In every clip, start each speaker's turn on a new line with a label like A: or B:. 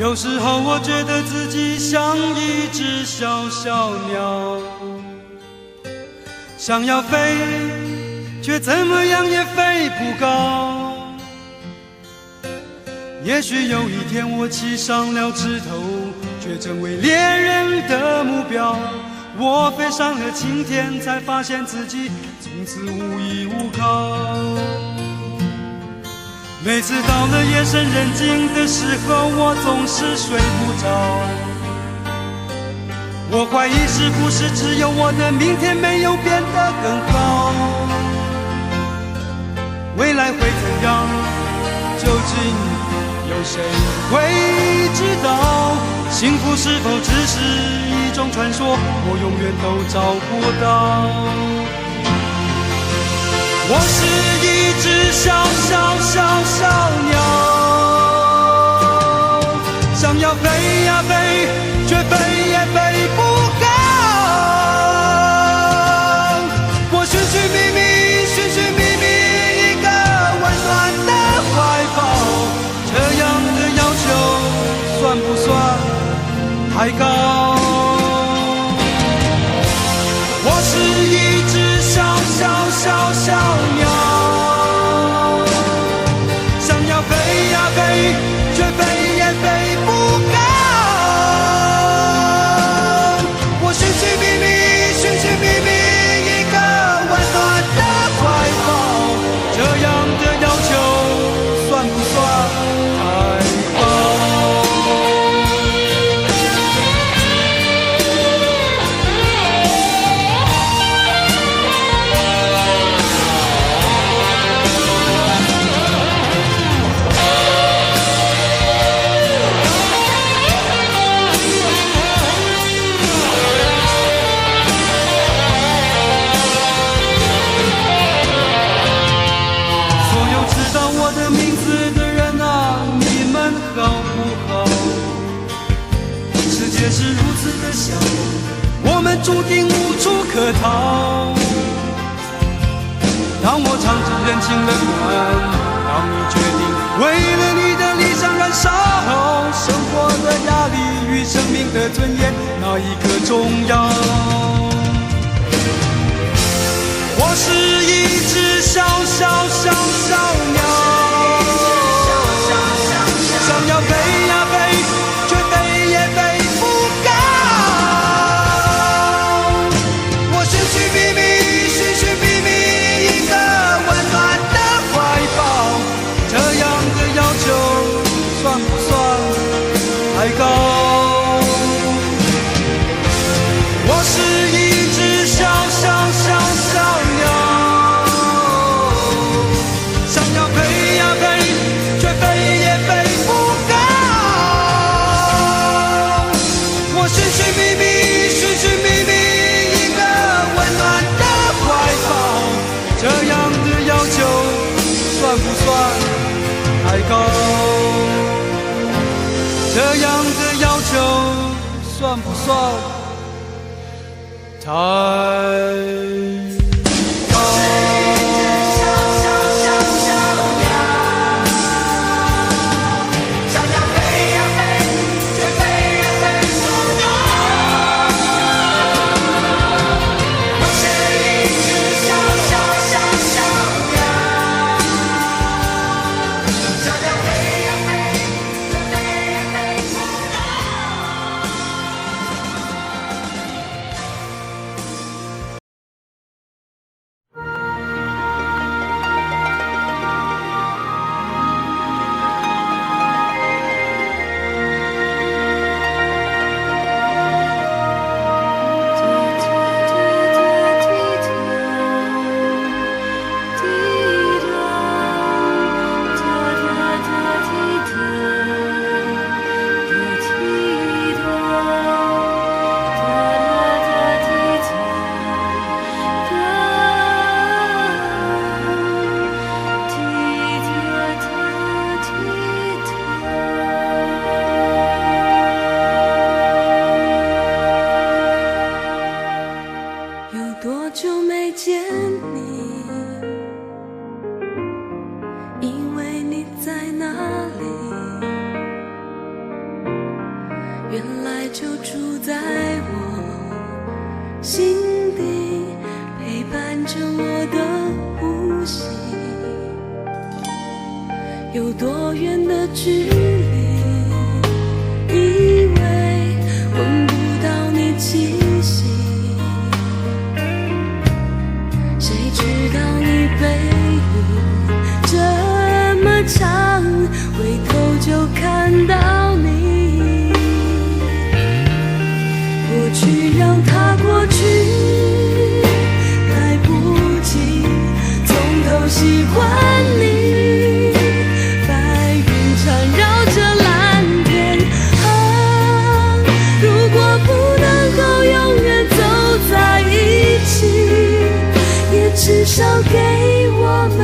A: 有时候我觉得自己像一只小小鸟，想要飞，却怎么样也飞不高。也许有一天我栖上了枝头，却成为猎人的目标。我飞上了青天，才发现自己从此无依无靠。每次到了夜深人静的时候，我总是睡不着。我怀疑是不是只有我的明天没有变得更好？未来会怎样？究竟有谁会知道？幸福是否只是一种传说？我永远都找不到。我是一只小小小小鸟，想要飞呀飞，却飞也飞不高。我寻寻觅觅，寻寻觅觅一个温暖的怀抱，这样的要求算不算太高？我是一只小小小小鸟，想要飞呀飞，却飞也飞不高。我寻寻觅觅，寻寻觅觅一个温暖的怀抱，这样的要求算不算太高？世界是如此的小，我们注定无处可逃。当我尝尽人情冷暖，当你决定为了你的理想燃烧，生活的压力与生命的尊严，哪一个重要？我是一只小小小小鸟，想要飞呀飞，却飞也飞不高。我寻寻觅觅，寻寻觅觅一个温暖的怀抱，这样的要求算不算太高？我是一只小小小小鸟，想要飞呀飞，却飞也飞不高。我寻寻觅觅，寻寻觅觅一个温暖的怀抱，这样的要求算不算太高？这样的要求算不算太
B: 就住在我心底，陪伴着我的呼吸。有多远的距离，以为闻不到你气息，谁知道你背影这么长，回头就看到你。过去让它过去，来不及从头喜欢你。白云缠绕着蓝天啊，如果不能够永远走在一起，也至少给我们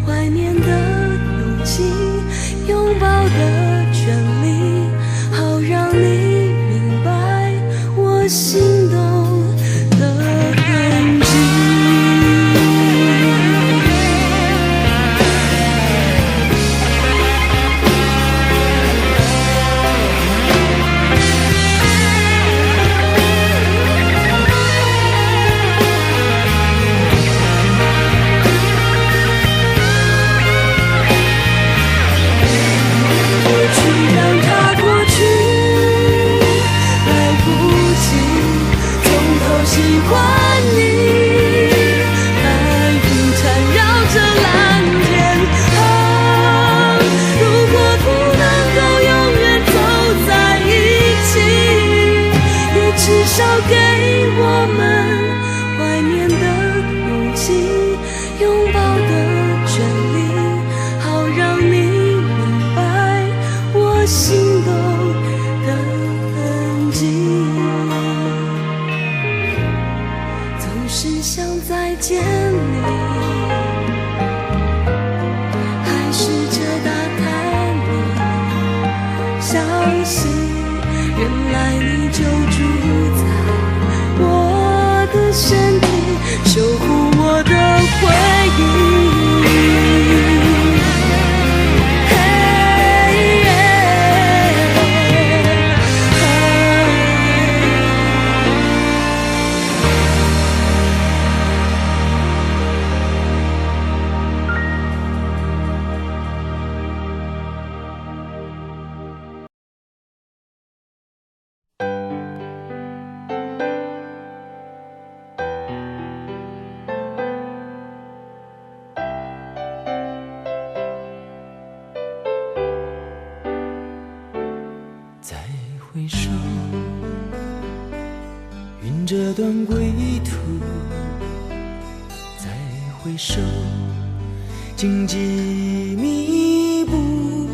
B: 怀念的勇气，拥抱的权利，好让你明白我心动的痕迹。
A: 回首，云这段归途，再回首，荆棘密布，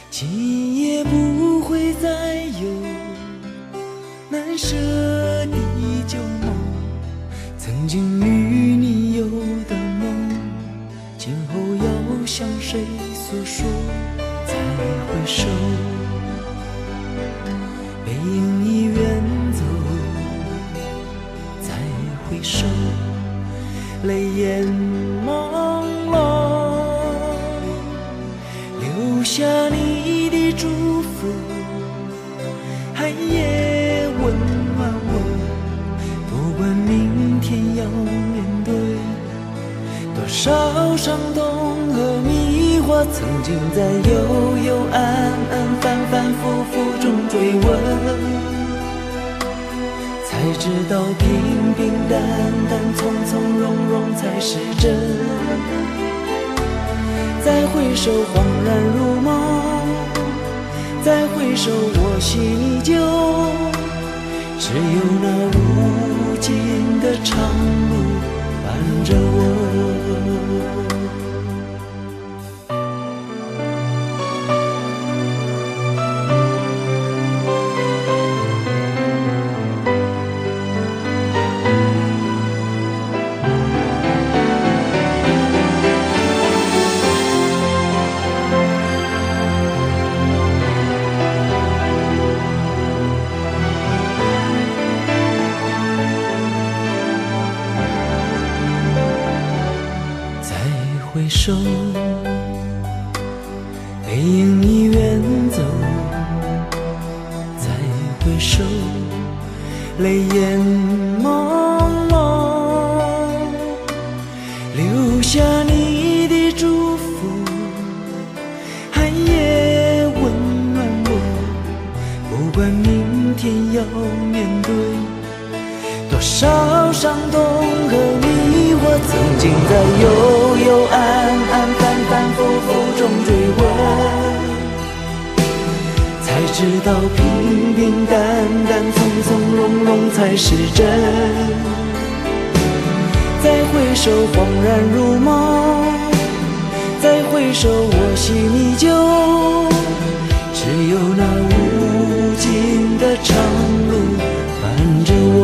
A: 今夜不会再有难舍的旧梦，曾经与你有的梦，今后要向谁诉说？再回首，背影已远走，再回首，泪眼朦胧，留下你的祝福，寒夜温暖我，不管明天要面对多少伤痛和迷惑，曾经在幽幽暗暗反反复复中追问，才知道平平淡淡从从容容才是真。再回首恍然如梦，再回首我心依旧，只有那无尽的长路伴着我。回首，背影已远走，
C: 手，泪眼朦胧，留下你的祝福，寒夜温暖我。不管明天要面对多少伤痛和迷惑，曾经在幽幽暗暗、反反复复中追问，才知道平平淡淡、从从容容才是真。再回首，恍然如梦；再回首，我心依旧。只有那无尽的长路伴着我。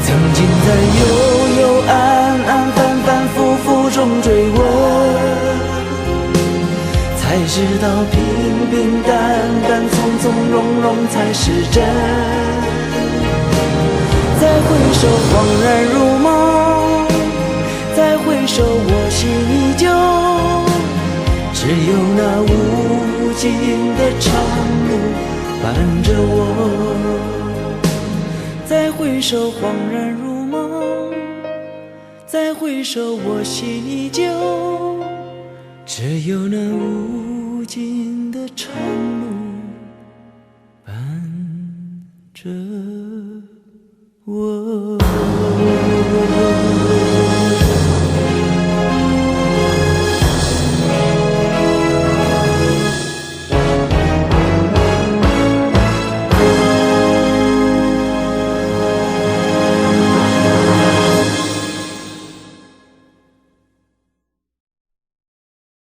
C: 曾经在幽幽暗暗、反反复复中追问，才知道平平淡淡、从从容容才是真。再回首，恍然如梦；再回首，我心依旧。只有那无尽的长路伴着我。再回首，恍然如梦；再回首，我心依旧。只有那无尽的长路伴着我。